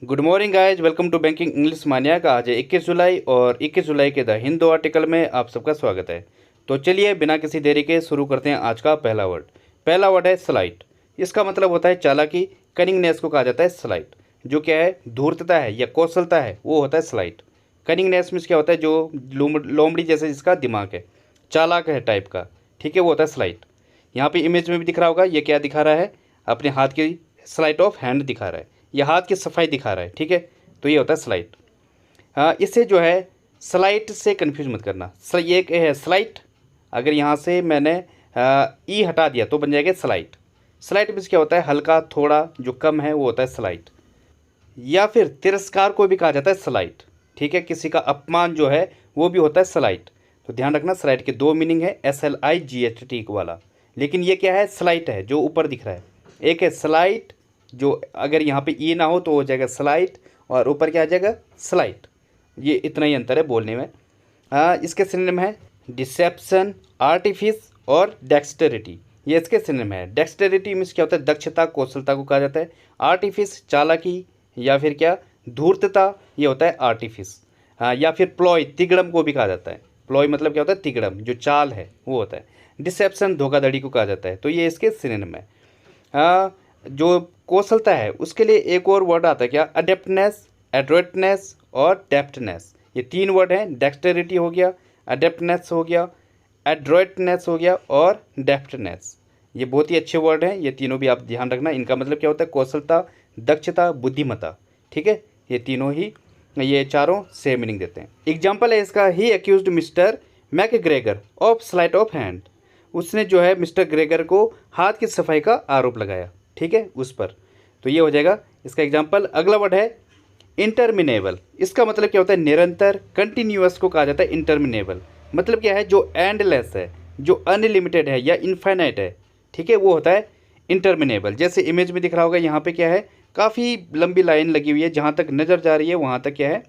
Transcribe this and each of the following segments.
Good morning guys, welcome to banking English mania का। आज है 21 जुलाई और 21 जुलाई के द हिंदू आर्टिकल में आप सबका स्वागत है। तो चलिए बिना किसी देरी के शुरू करते हैं आज का पहला वर्ड। पहला वर्ड है स्लाइट। इसका मतलब होता है चालाकी, कनिंगनेस को कहा जाता है स्लाइट। जो क्या है, धूर्तता है या कौशलता है, वो होता है स्लाइट। कनिंगनेस में क्या होता है, जो लोमड़ी जैसे जिसका दिमाग है, चालाक है टाइप का, ठीक है, वो होता है स्लाइट। यहाँ पे इमेज में भी दिख रहा होगा, ये क्या दिखा रहा है, अपने हाथ की स्लाइट ऑफ हैंड दिखा रहा है, यह हाथ की सफाई दिखा रहा है, ठीक है। तो ये होता है स्लाइट। हाँ, इससे जो है स्लाइट से कंफ्यूज मत करना। ये एक है स्लाइट, अगर यहाँ से मैंने ई हटा दिया तो बन जाएगा स्लाइट। स्लाइट में क्या होता है, हल्का, थोड़ा, जो कम है वो होता है स्लाइट। या फिर तिरस्कार को भी कहा जाता है स्लाइट, ठीक है, किसी का अपमान जो है वो भी होता है स्लाइट। तो ध्यान रखना, स्लाइट के दो मीनिंग है, SLIGHT वाला। लेकिन ये क्या है, स्लाइट है जो ऊपर दिख रहा है। एक है स्लाइट, जो अगर यहाँ पे ई ना हो तो हो जाएगा स्लाइट, और ऊपर क्या आ जाएगा, स्लाइट। ये इतना ही अंतर है बोलने में। इसके सिनोनिम है डिसेप्शन, आर्टिफिस और डेक्सटेरिटी। ये इसके सिनोनिम है। डेक्सटेरिटी मीन्स क्या होता है, दक्षता, कौशलता को कहा जाता है। आर्टिफिस, चालाकी या फिर क्या, धूर्तता, ये होता है आर्टिफिस। या फिर प्लॉय, तिगड़म को भी कहा जाता है। प्लॉय मतलब क्या होता है, तिगड़म, जो चाल है वो होता है। डिसेप्शन, धोखाधड़ी को कहा जाता है। तो ये इसके सिनोनिम है। जो कौशलता है उसके लिए एक और वर्ड आता है क्या, अडेप्टनेस, एडरोइटनेस और डेप्टनेस। ये तीन वर्ड हैं। डेक्सटेरिटी हो गया, अडेप्टनेस हो गया, एड्रॉइटनेस हो गया और डेप्टनेस। ये बहुत ही अच्छे वर्ड हैं, ये तीनों भी आप ध्यान रखना। इनका मतलब क्या होता है, कौशलता, दक्षता, बुद्धिमत्ता, ठीक है। ये तीनों ही, ये चारों सेम मीनिंग देते हैं। एग्जाम्पल है इसका, he accused mister McGregor of slight of hand. उसने जो है मिस्टर ग्रेगर को हाथ की सफाई का आरोप लगाया, ठीक है, उस पर। तो ये हो जाएगा इसका एग्जाम्पल। अगला वर्ड है इंटरमिनेबल। इसका मतलब क्या होता है, निरंतर, कंटिन्यूअस को कहा जाता है इंटरमिनेबल। मतलब क्या है, जो एंडलेस है, जो अनलिमिटेड है या इनफाइनाइट है, ठीक है, वो होता है इंटरमिनेबल। जैसे इमेज में दिख रहा होगा, यहाँ पे क्या है, काफ़ी लंबी लाइन लगी हुई है, जहाँ तक नज़र जा रही है वहाँ तक क्या है,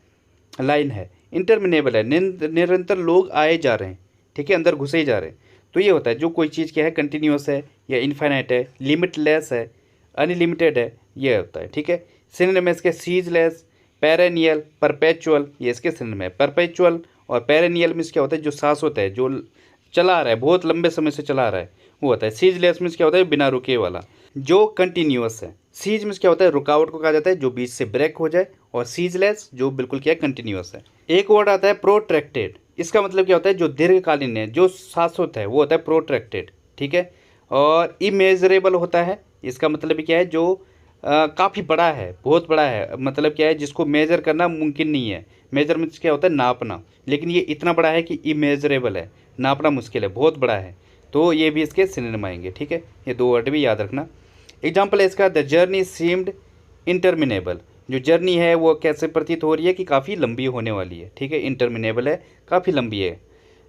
लाइन है। इंटरमिनेबल है, निरंतर लोग आए जा रहे हैं, ठीक है, अंदर घुसे ही जा रहे हैं। तो ये होता है जो कोई चीज़ क्या है, कंटिन्यूअस है या इनफाइनाइट है, लिमिटलेस है, अनलिमिटेड है, ये होता है, ठीक है। सिनोनिम है इसके सीजलेस, पेरेनियल, परपेचुअल। ये इसके सिनोनिम है। परपेचुअल और पेरेनियल मीन्स क्या होता है, जो शाश्वत है, जो चला आ रहा है, बहुत लंबे समय से चला आ रहा है, वो होता है। सीजलेस मीन्स क्या होता है, बिना रुके वाला। जो कंटिन्यूअस है, सीज मीन्स क्या होता है, रुकावट को कहा जाता है, जो बीच से ब्रेक हो जाए, और सीजलेस जो बिल्कुल क्या कंटिन्यूअस है। एक वर्ड आता है प्रोट्रैक्टेड। इसका मतलब क्या होता है, जो दीर्घकालीन है, जो शाश्वत है, वो होता है प्रोट्रैक्टेड, ठीक है। और इमेजरेबल होता है। इसका मतलब क्या है, जो काफ़ी बड़ा है, बहुत बड़ा है, मतलब क्या है, जिसको मेजर करना मुमकिन नहीं है। मेजरमेंट्स क्या होता है, नापना, लेकिन ये इतना बड़ा है कि इमेजरेबल है, नापना मुश्किल है, बहुत बड़ा है। तो ये भी इसके सिनोनिम आएंगे, ठीक है। ये दो वर्ड भी याद रखना। एग्जाम्पल है इसका, द जर्नी सीम्ड इंटरमिनेबल। जो जर्नी है वो कैसे प्रतीत हो रही है कि काफ़ी लंबी होने वाली है, ठीक है, इंटरमिनेबल है, काफ़ी लंबी है।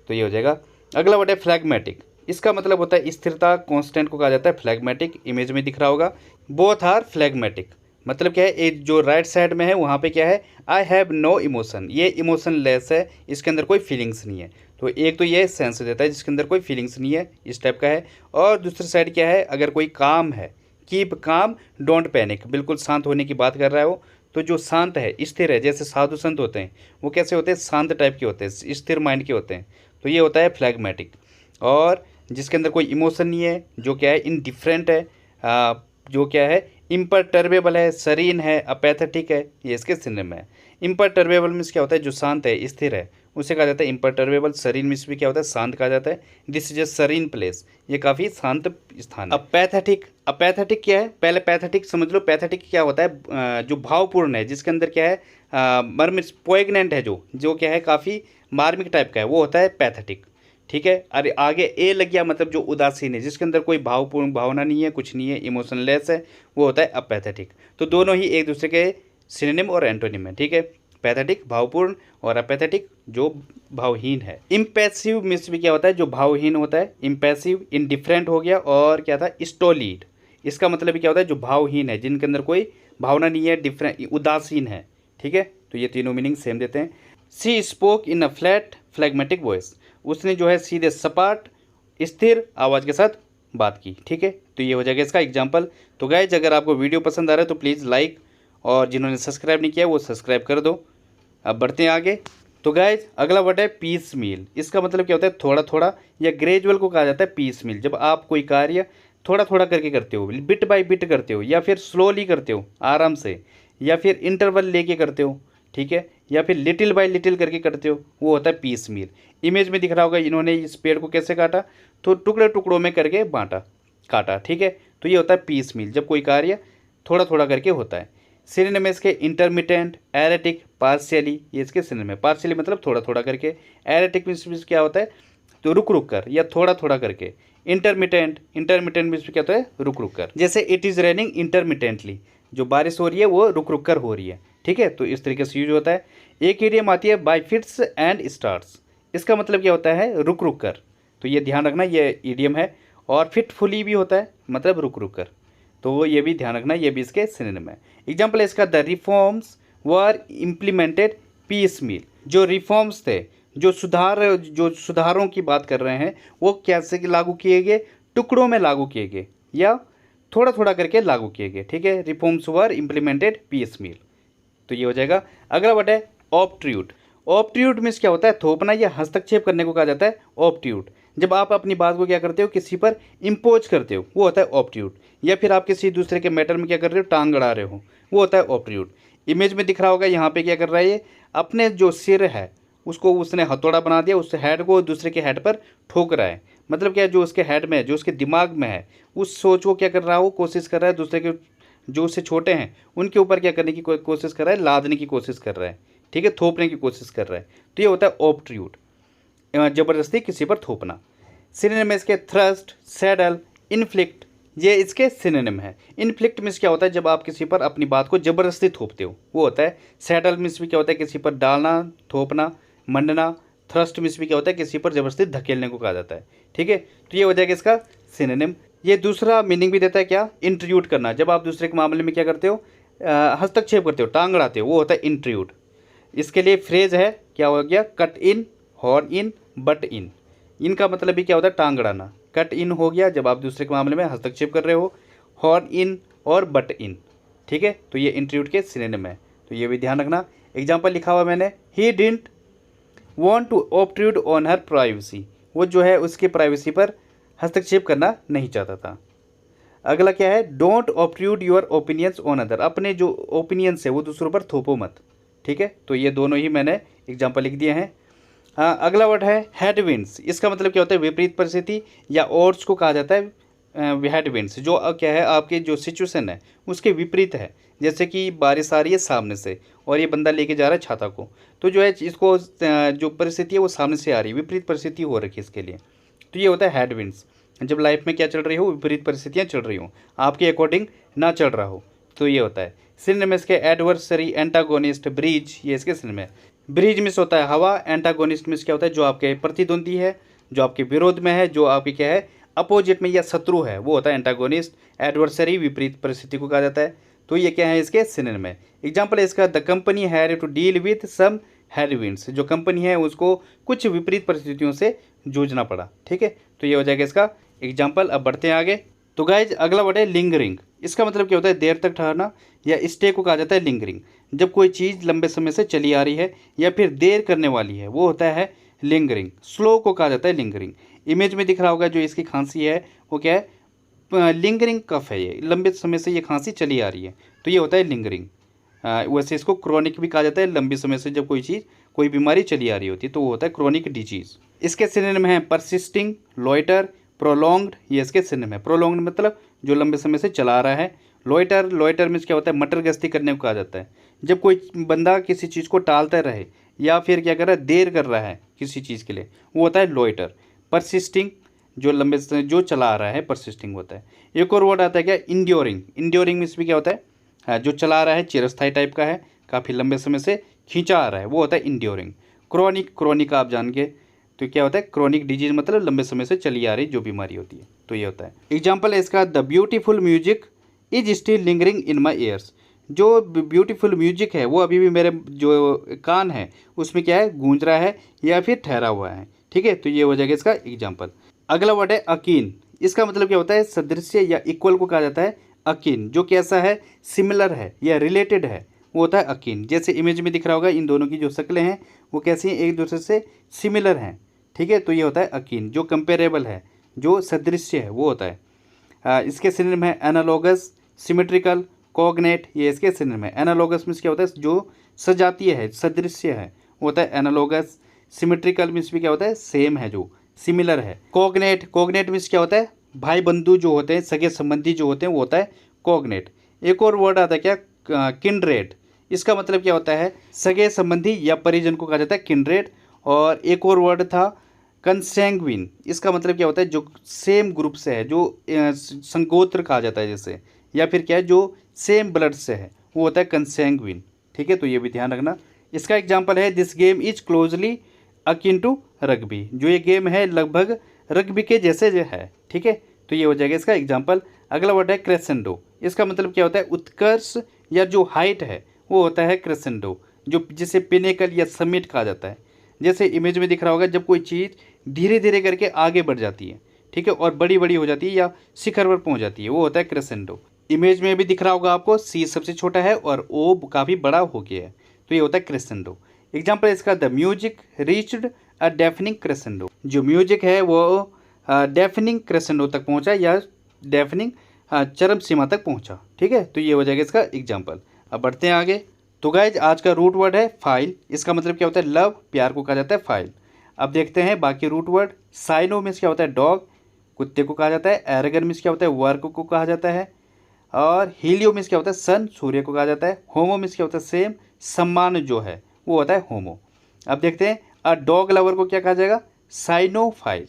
तो ये हो जाएगा। अगला वर्ड है फ्लैग्मेटिक। इसका मतलब होता है स्थिरता, कांस्टेंट को कहा जाता है फ्लैग्मेटिक। इमेज में दिख रहा होगा, बोथ आर फ्लैग्मेटिक। मतलब क्या है, एक जो राइट साइड में है वहाँ पे क्या है, आई हैव नो इमोशन, ये इमोशन लेस है, इसके अंदर कोई फीलिंग्स नहीं है। तो एक तो ये सेंस देता है जिसके अंदर कोई फीलिंग्स नहीं है, इस टाइप का है। और दूसरी साइड क्या है, अगर कोई काम है, कीप काम डोंट पैनिक, बिल्कुल शांत होने की बात कर रहा है वो। तो जो शांत है, स्थिर है, जैसे साधु संत होते हैं, वो कैसे होते हैं, शांत टाइप के होते हैं, स्थिर माइंड के होते हैं। तो ये होता है फ्लैग्मेटिक। और जिसके अंदर कोई इमोशन नहीं है, जो क्या है, इनडिफरेंट है, जो क्या है, इम्परटर्बेबल है, सरीन है, अपैथेटिक है, ये इसके सिनोनिम है। इम्परटर्बेबल मीन्स क्या होता है, जो शांत है, स्थिर है, उसे कहा जाता है इम्परटर्बेबल। सरीन मीन्स भी क्या होता है, शांत कहा जाता है। This is a serene place, ये काफ़ी शांत स्थान है। अपैथेटिक, अपैथेटिक क्या है, पहले पैथेटिक समझ लो। पैथेटिक क्या होता है, जो भावपूर्ण है, जिसके अंदर क्या है, मर्म, पोइग्नेंट है, जो क्या है, काफ़ी मार्मिक टाइप का है, वो होता है पैथेटिक, ठीक है। अरे आगे ए लग गया, मतलब जो उदासीन है, जिसके अंदर कोई भावपूर्ण भावना नहीं है, कुछ नहीं है, इमोशनलेस है, वो होता है अपैथेटिक। तो दोनों ही एक दूसरे के सिनोनिम और एंटोनिम है, ठीक है। पैथेटिक भावपूर्ण और अपैथेटिक जो भावहीन है। इम्पैसिव मीन्स भी क्या होता है, जो भावहीन होता है, इम्पैसिव। इनडिफरेंट हो गया, और क्या था, स्टोलीड। इसका मतलब भी क्या होता है, जो भावहीन है, जिनके अंदर कोई भावना नहीं है, डिफरेंट, उदासीन है, ठीक है। तो ये तीनों मीनिंग सेम देते हैं। She spoke in a flat phlegmatic voice. उसने जो है सीधे सपाट स्थिर आवाज़ के साथ बात की, ठीक है। तो ये हो जाएगा इसका एग्जाम्पल। तो गाइज, अगर आपको वीडियो पसंद आ रहा है तो प्लीज़ लाइक और जिन्होंने सब्सक्राइब नहीं किया वो सब्सक्राइब कर दो। अब बढ़ते हैं आगे। तो गाइज अगला वर्ड है पीस मील। इसका मतलब क्या होता है? थोड़ा थोड़ा या ग्रेजुअल को कहा जाता है पीस मील। जब आप कोई कार्य थोड़ा थोड़ा करके करते हो, बिट बाय बिट करते हो, या फिर स्लोली करते हो आराम से, या फिर इंटरवल लेके करते हो, ठीक है, या फिर लिटिल बाय लिटिल करके करते हो, वो होता है पीस मील। इमेज में दिख रहा होगा इन्होंने इस पेड़ को कैसे काटा, तो टुकड़े टुकड़ों में करके बांटा, काटा, ठीक है। तो ये होता है पीस मील, जब कोई कार्य थोड़ा थोड़ा करके होता है। सिनोनिम है इसके इंटरमिटेंट, एरेटिक, पार्शियली, ये इसके सिनोनिम है। पार्शियली मतलब थोड़ा थोड़ा करके, एरेटिक मीन्स क्या होता है? तो रुक रुक कर या थोड़ा थोड़ा करके। इंटरमिटेंट, इंटरमिटेंट मीन्स क्या होता है? रुक रुक कर। जैसे इट इज़ रेनिंग इंटरमिटेंटली, जो बारिश हो रही है वो रुक रुक कर हो रही है, ठीक है। तो इस तरीके से यूज होता है। एक इडियम आती है बाय फिट्स एंड स्टार्ट्स। इसका मतलब क्या होता है? रुक रुक कर। तो ये ध्यान रखना, ये इडियम है। और फिटफुली भी होता है, मतलब रुक रुक कर, तो ये भी ध्यान रखना, ये भी इसके सिनोनिम है। एग्जाम्पल है इसका, the reforms were implemented piecemeal. जो रिफॉर्म्स थे, जो सुधारों की बात कर रहे हैं, वो कैसे लागू किए गए? टुकड़ों में लागू किए गए या थोड़ा थोड़ा करके लागू किए गए, ठीक है। रिफॉर्म्स वर इम्प्लीमेंटेड पीस मील, तो ये हो जाएगा। अगला वर्ड है ऑब्ट्रूड। ऑब्ट्रूड मीन्स क्या होता है? थोपना या हस्तक्षेप करने को कहा जाता है ऑब्ट्रूड। जब आप अपनी बात को क्या करते हो? किसी पर इम्पोज करते हो, वो होता है ऑब्ट्रूड। या फिर आप किसी दूसरे के मैटर में क्या कर रहे हो? टांग अड़ा रहे हो, वो होता है ऑब्ट्रूड। इमेज में दिख रहा होगा यहाँ पे क्या कर रहा है ये? अपने जो सिर है उसको उसने हथौड़ा बना दिया, उस हेड को दूसरे के हेड पर ठोक रहा है। मतलब क्या, जो उसके हेड में है, जो उसके दिमाग में है, उस सोच को क्या कर रहा है? वो कोशिश कर रहा है दूसरे के जो उससे छोटे हैं उनके ऊपर क्या करने की कोशिश कर रहा है? लादने की कोशिश कर रहा है, ठीक है, थोपने की कोशिश कर रहा है। तो ये होता है ऑब्ट्रूड, जबरदस्ती किसी पर थोपना। सिनोनिम है इसके थ्रस्ट, सैडल, इन्फ्लिक्ट, ये इसके सिनोनिम है। इन्फ्लिक्ट मीन्स क्या होता है? जब आप किसी पर अपनी बात को जबरदस्ती थोपते हो, वो होता है। सैडल मीन्स भी क्या होता है? किसी पर डालना, थोपना, मंडना। थ्रस्ट मीन्स भी क्या होता है? किसी पर जबरदस्ती धकेलने को कहा जाता है, ठीक है। तो ये हो जाएगा इसका सिनोनिम। ये दूसरा मीनिंग भी देता है क्या? इंट्रूड करना। जब आप दूसरे के मामले में क्या करते हो? हस्तक्षेप करते हो, टांग अड़ाते हो, वो होता है इंट्रूड। इसके लिए फ्रेज है, क्या हो गया? Cut in, horn in, but in. इनका मतलब भी क्या होता है? टांग अड़ाना। कट इन हो गया जब आप दूसरे के मामले में हस्तक्षेप कर रहे हो, हॉर्न इन और बट इन, ठीक है। तो ये इंट्रूड के सिनोनिम है, तो ये भी ध्यान रखना। एग्जाम्पल लिखा हुआ मैंने, he didn't want to obtrude on her privacy. वो जो है उसकी प्राइवेसी पर हस्तक्षेप करना नहीं चाहता था। अगला क्या है? Don't obtrude your opinions on other. अपने जो ओपिनियंस है वो दूसरों पर थोपो मत, ठीक है। तो ये दोनों ही मैंने एग्जाम्पल लिख दिए हैं। हाँ, अगला वर्ड है हेडविंड्स। इसका मतलब क्या होता है? विपरीत परिस्थिति या ओड्स को कहा जाता है हेडविंड्स। जो क्या है, आपके जो सिचुएशन है उसके विपरीत है। जैसे कि बारिश आ रही है सामने से और ये बंदा लेके जा रहा है छाता को, तो जो है इसको जो परिस्थिति है वो सामने से आ रही है, विपरीत परिस्थिति हो रखी है इसके लिए। तो ये होता है हेडविंड्स। जब लाइफ में क्या चल रही हो? विपरीत परिस्थितियाँ चल रही हो, आपके अकॉर्डिंग ना चल रहा हो, तो ये होता है। सिनोनिम में इसके एडवर्सरी, एंटागोनिस्ट, ब्रीज, ये इसके सिनोनिम है। ब्रीज मिस होता है हवा, एंटागोनिस्ट मिस क्या होता है? जो आपके प्रतिद्वंदी है, जो आपके विरोध में है, जो आपकी क्या है? अपोजिट में या शत्रु है, वो होता है एंटागोनिस्ट। एडवर्सरी विपरीत परिस्थिति को कहा जाता है। तो ये क्या है? इसके सिनोनिम है। एग्जाम्पल है इसका, the company had to deal with some headwinds. जो कंपनी है उसको कुछ विपरीत परिस्थितियों से जूझना पड़ा, ठीक है। तो ये हो जाएगा इसका एग्जाम्पल। अब बढ़ते हैं आगे। तो गाइज अगला वर्ड है लिंगरिंग। इसका मतलब क्या होता है? देर तक ठहरना या स्टे को कहा जाता है लिंगरिंग। जब कोई चीज़ लंबे समय से चली आ रही है या फिर देर करने वाली है, वो होता है लिंगरिंग। स्लो को कहा जाता है लिंगरिंग। इमेज में दिख रहा होगा जो इसकी खांसी है वो क्या है? लिंगरिंग कफ है, ये लंबे समय से ये खांसी चली आ रही है, तो ये होता है लिंगरिंग। वैसे इसको क्रोनिक भी कहा जाता है। लंबी समय से जब कोई बीमारी चली आ रही होती है तो वो होता है क्रोनिक डिजीज़। इसके सिनोनिम है परसिस्टिंग, लॉइटर, प्रोलॉन्ग्ड, ये इसके सिनोनिम है। प्रोलॉन्ग्ड मतलब जो लंबे समय से चला आ रहा है। लॉइटर मीन्स क्या होता है? मटर गश्ती करने को कहा जाता है। जब कोई बंदा किसी चीज़ को टालता रहे या फिर क्या कर रहा है? देर कर रहा है किसी चीज़ के लिए, वो होता है लॉइटर। परसिस्टिंग जो लंबे समय जो चला आ रहा है, परसिस्टिंग होता है। एक और वर्ड आता है क्या? इंड्योरिंग। इंड्योरिंग मीन्स भी क्या होता है? जो चला आ रहा है, चिरस्थायी टाइप का है, काफ़ी लंबे समय से खींचा आ रहा है, वो होता है इंड्योरिंग। क्रोनिक आप जान के, तो क्या होता है? क्रोनिक डिजीज मतलब लंबे समय से चली आ रही जो बीमारी होती है, तो ये होता है। एग्जाम्पल है इसका, the beautiful music is still lingering in my years. जो ब्यूटीफुल म्यूजिक है वो अभी भी मेरे जो कान है उसमें क्या है? गूंज रहा है या फिर ठहरा हुआ है, ठीक है। तो ये हो जाएगा इसका एग्जाम्पल। अगला वर्ड है अकीन। इसका मतलब क्या होता है? सदृश्य या इक्वल को कहा जाता है अकिन, जो कैसा है, सिमिलर है या रिलेटेड है, वो होता है अकिन। जैसे इमेज में दिख रहा होगा, इन दोनों की जो शक्लें हैं वो कैसी हैं, एक दूसरे से सिमिलर हैं, ठीक है, तो ये होता है अकिन। जो कंपेरेबल है, जो सदृश्य है, वो होता है। इसके सिनोनिम है एनालॉगस, सिमेट्रिकल, कोग्नेट, ये इसके सिनोनिम है। एनालॉगस मीन्स क्या होता है, जो सजातीय है, सदृश्य है, वो होता है एनालॉगस। सिमेट्रिकल मीन्स भी क्या होता है, सेम है, जो सिमिलर है। कोग्नेट, कोग्नेट मीन्स क्या होता है, भाई बंधु जो होते हैं, सगे संबंधी जो होते हैं, वो होता है कोग्नेट। एक और वर्ड आता है क्या, किंड्रेड। इसका मतलब क्या होता है, सगे संबंधी या परिजन को कहा जाता है किंड्रेड। और एक और वर्ड था कंसैंग्विन। इसका मतलब क्या होता है, जो सेम ग्रुप से है, जो संगोत्र कहा जाता है जैसे, या फिर क्या है, जो सेम ब्लड से है, वो होता है कंसैंग्विन, ठीक है, तो ये भी ध्यान रखना। इसका एग्जाम्पल है, this game is closely akin to rugby. जो ये गेम है लगभग रग्बी के जैसे जो है, ठीक है, तो ये हो जाएगा इसका एग्जाम्पल। अगला वर्ड है क्रेसेंडो। इसका मतलब क्या होता है, उत्कर्ष या जो हाइट है वो होता है क्रेसेंडो, जो जिसे पिनेकल या समिट कहा जाता है। जैसे इमेज में दिख रहा होगा, जब कोई चीज़ धीरे धीरे करके आगे बढ़ जाती है, ठीक है, और बड़ी बड़ी हो जाती है या शिखर पर पहुंच जाती है, वो होता है क्रेसेंडो। इमेज में भी दिख रहा होगा आपको, सी सबसे छोटा है और ओ काफ़ी बड़ा हो गया है, तो ये होता है क्रेसेंडो। एग्जाम्पल इसका, the music reached a deafening crescendo. जो म्यूजिक है वो डेफनिंग क्रेसेंडो तक पहुंचा या डेफनिंग चरम सीमा तक पहुंचा, ठीक है, तो ये हो जाएगा इसका एग्जाम्पल। अब बढ़ते हैं आगे। तो गाइज आज का रूट वर्ड है फाइल। इसका मतलब क्या होता है, लव, प्यार को कहा जाता है फाइल। अब देखते हैं बाकी रूट वर्ड। साइनो मीन्स क्या होता है, डॉग, कुत्ते को कहा जाता है। एरेगन मीन्स क्या होता है, वर्क को कहा जाता है। और हीलियो मीन्स क्या होता है, सन, सूर्य को कहा जाता है। होमो मीन्स क्या होता है, सेम, सम्मान जो है वो होता है होमो। अब देखते हैं, अ डॉग लवर को क्या कहा जाएगा, साइनोफाइल।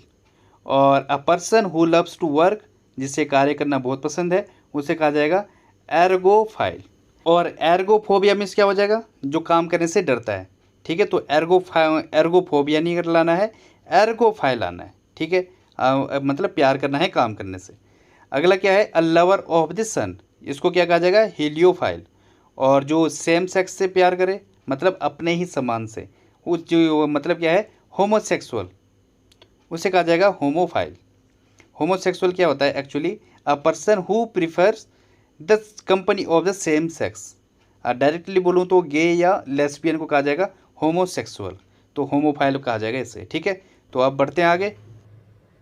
और a person who loves to work, जिसे कार्य करना बहुत पसंद है, उसे कहा जाएगा एर्गोफाइल। और एर्गोफोबिया मीन्स क्या हो जाएगा, जो काम करने से डरता है, ठीक है, तो एर्गोफोबिया नहीं लाना है, एर्गोफाइल लाना है, ठीक है, मतलब प्यार करना है काम करने से। अगला क्या है, अ लवर ऑफ द सन। इसको क्या कहा जाएगा, हीलियोफाइल। और जो सेम सेक्स से प्यार करे, मतलब अपने ही समान से, वो जो मतलब क्या है, होमोसेक्सुअल, उसे कहा जाएगा होमोफाइल। होमोसेक्सुअल क्या होता है actually, a person who prefers the company of the same sex. Directly बोलूँ तो गे या लेस्बियन को कहा जाएगा होमोसेक्सुअल, तो होमोफाइल कहा जाएगा इसे, ठीक है। तो अब बढ़ते हैं आगे।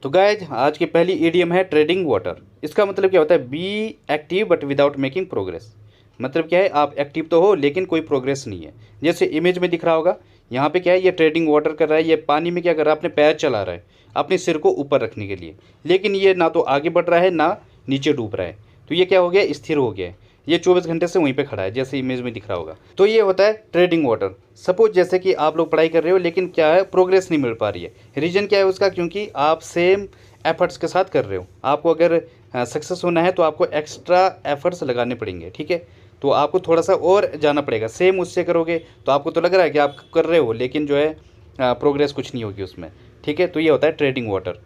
तो गाइज आज की पहली इडियम है ट्रेडिंग वाटर। इसका मतलब क्या होता है, be active but without making progress. मतलब क्या है, आप एक्टिव तो हो लेकिन कोई प्रोग्रेस नहीं है। जैसे इमेज में दिख रहा होगा, यहाँ पे क्या है, ये ट्रेडिंग वाटर कर रहा है, ये पानी में क्या कर रहा है, अपने पैर चला रहा है अपने सिर को ऊपर रखने के लिए, लेकिन ये ना तो आगे बढ़ रहा है ना नीचे डूब रहा है, तो ये क्या हो गया, स्थिर हो गया है। ये 24 घंटे से वहीं पे खड़ा है, जैसे इमेज में दिख रहा होगा। तो ये होता है ट्रेडिंग वाटर। सपोज जैसे कि आप लोग पढ़ाई कर रहे हो लेकिन क्या है, प्रोग्रेस नहीं मिल पा रही है। रीज़न क्या है उसका, क्योंकि आप सेम एफर्ट्स के साथ कर रहे हो। आपको अगर सक्सेस होना है तो आपको एक्स्ट्रा एफर्ट्स लगाने पड़ेंगे, ठीक है, तो आपको थोड़ा सा और जाना पड़ेगा। सेम उससे करोगे तो आपको तो लग रहा है कि आप कर रहे हो, लेकिन जो है प्रोग्रेस कुछ नहीं होगी उसमें, ठीक है। तो ये होता है ट्रेडिंग वाटर।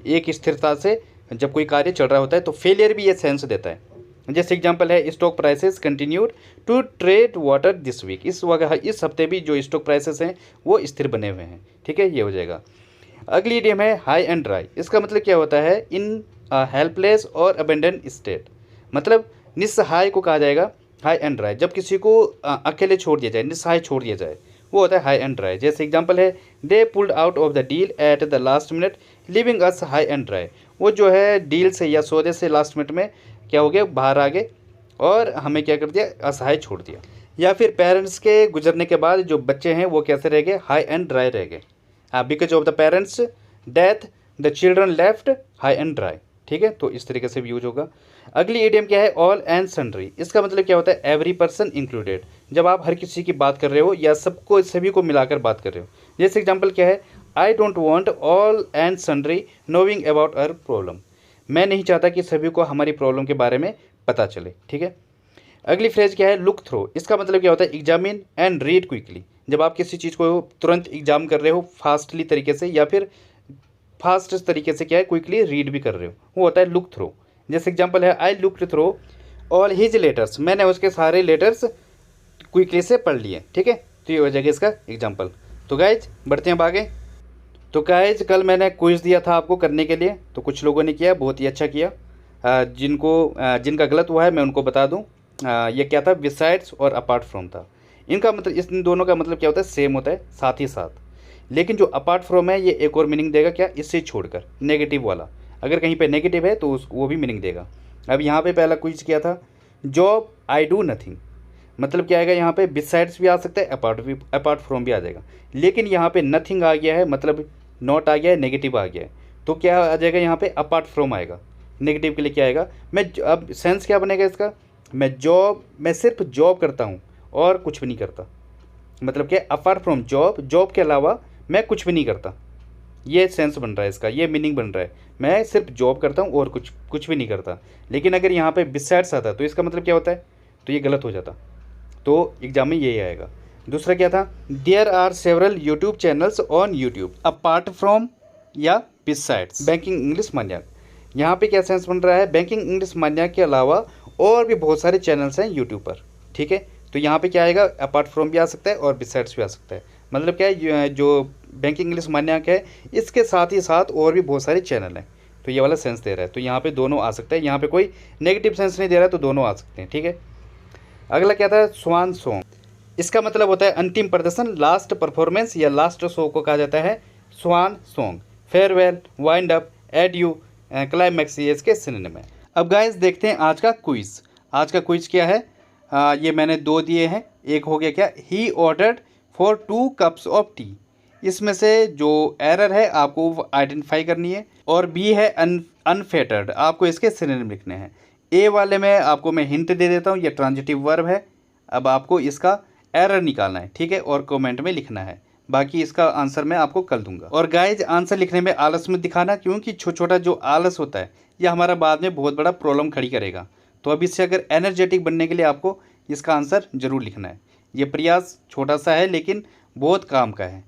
एक स्थिरता से जब कोई कार्य चल रहा होता है तो फेलियर भी ये सेंस देता है। जैसे एग्जांपल है, stock prices continued to tread water this week. इस हफ्ते भी जो स्टॉक प्राइसेस हैं वो स्थिर बने हुए हैं, ठीक है, ये हो जाएगा। अगली इडियम है हाई एंड ड्राई। इसका मतलब क्या होता है, इन हेल्पलेस और अबेंडन स्टेट। मतलब निस्सहाय को कहा जाएगा हाई एंड ड्राई। जब किसी को अकेले छोड़ दिया जाए, निस्सहाय छोड़ दिया जाए, वो होता है हाई एंड ड्राई। जैसे एग्जांपल है, दे pulled out of the deal at the last minute living us high and dry. वो जो है डील से या सौदे से लास्ट मिनट में क्या हो गया, बाहर आ गए और हमें क्या कर दिया, असहाय छोड़ दिया। या फिर पेरेंट्स के गुजरने के बाद जो बच्चे हैं वो कैसे रह गए, हाई एंड ड्राई रह गए। Because of the parents death the children left high and dry, ठीक है, तो इस तरीके से भी यूज होगा। अगली इडियम क्या है, ऑल एंड सन्ड्री। इसका मतलब क्या होता है, एवरी पर्सन इंक्लूडेड। जब आप हर किसी की बात कर रहे हो या सबको सभी को मिलाकर बात कर रहे हो। जैसे एग्जाम्पल क्या है, I don't want all and sundry knowing about our problem. मैं नहीं चाहता कि सभी को हमारी प्रॉब्लम के बारे में पता चले, ठीक है। अगली फ्रेज क्या है, लुक थ्रो। इसका मतलब क्या होता है, एग्जामिन एंड रीड क्विकली। जब आप किसी चीज़ को तुरंत एग्जाम कर रहे हो फास्टली तरीके से, या फिर फास्ट तरीके से क्या है, क्विकली रीड भी कर रहे हो, वो होता है लुक थ्रो। जैसे एग्जाम्पल है, I look through all his letters. मैंने उसके सारे लेटर्स क्विकली से पढ़ लिए, ठीक है, तो ये हो जाएगा इसका एग्जाम्पल। तो गाइज बढ़ते हैं आगे। तो गाइज कल मैंने क्विज दिया था आपको करने के लिए, तो कुछ लोगों ने किया, बहुत ही अच्छा किया। जिनका गलत हुआ है मैं उनको बता दूं। ये क्या था, बिसाइड्स और अपार्ट फ्रॉम था। इनका मतलब, इन दोनों का मतलब क्या होता है, सेम होता है, साथ ही साथ। लेकिन जो अपार्ट फ्रॉम है ये एक और मीनिंग देगा, क्या, इससे छोड़कर, नेगेटिव वाला। अगर कहीं पे नेगेटिव है तो वो भी मीनिंग देगा। अब यहाँ पे पहला क्विज किया था, जॉब आई डू नथिंग, मतलब क्या आएगा यहाँ पे, बिसाइड्स भी आ सकता है, अपार्ट फ्रॉम भी आ जाएगा। लेकिन यहाँ पे नथिंग आ गया है, मतलब नॉट आ गया है, नेगेटिव आ गया है, तो क्या आ जाएगा यहाँ पे, अपार्ट फ्रॉम आएगा। नेगेटिव के लिए क्या आएगा, अब सेंस क्या बनेगा इसका, मैं सिर्फ जॉब करता हूँ और कुछ भी नहीं करता। मतलब क्या, अपार्ट फ्रॉम जॉब, जॉब के अलावा मैं कुछ भी नहीं करता। ये सेंस बन रहा है इसका, ये मीनिंग बन रहा है, मैं सिर्फ जॉब करता हूँ और कुछ भी नहीं करता। लेकिन अगर यहाँ पे बिसाइड्स आता तो इसका मतलब क्या होता है, तो ये गलत हो जाता। तो एग्जाम में यही आएगा। दूसरा क्या था, there are several YouTube channels on YouTube apart from या बिसाइड्स बैंकिंग इंग्लिश मान्या। यहाँ पे क्या सेंस बन रहा है, बैंकिंग इंग्लिश मान्या के अलावा और भी बहुत सारे चैनल्स हैं यूट्यूब पर, ठीक है। तो यहाँ पे क्या आएगा, अपार्ट फ्रॉम भी आ सकता है और बिसाइड्स भी आ सकता है। मतलब क्या है, जो बैंकिंग इंग्लिश मान्या है इसके साथ ही साथ और भी बहुत सारे चैनल हैं, तो ये वाला सेंस दे रहा है। तो यहाँ पे दोनों आ सकता है, यहाँ पे कोई नेगेटिव सेंस नहीं दे रहा है, तो दोनों आ सकते हैं, ठीक है। अगला क्या था, स्वान सॉन्ग। इसका मतलब होता है अंतिम प्रदर्शन, लास्ट परफॉर्मेंस या लास्ट शो को कहा जाता है swan song. Farewell, wind up, adieu, climax, ये इसके सिनोनिम है। अब गाइस देखते हैं आज का क्विज। आज का क्विज क्या है, ये मैंने 2 दिए हैं। एक हो गया क्या, he ordered for 2 cups of T. इसमें से जो एरर है आपको आइडेंटिफाई करनी है, और बी है अनफेटर्ड, आपको इसके सिनोनिम लिखने हैं। ए वाले में आपको मैं हिंट दे देता हूँ, ये ट्रांजिटिव वर्ब है। अब आपको इसका एरर निकालना है, ठीक है, और कमेंट में लिखना है। बाकी इसका आंसर मैं आपको कल दूंगा। और गाइज आंसर लिखने में आलस मत दिखाना, क्योंकि छोटा जो आलस होता है यह हमारा बाद में बहुत बड़ा प्रॉब्लम खड़ी करेगा। तो अब इससे अगर एनर्जेटिक बनने के लिए आपको इसका आंसर जरूर लिखना है। ये प्रयास छोटा सा है लेकिन बहुत काम का है।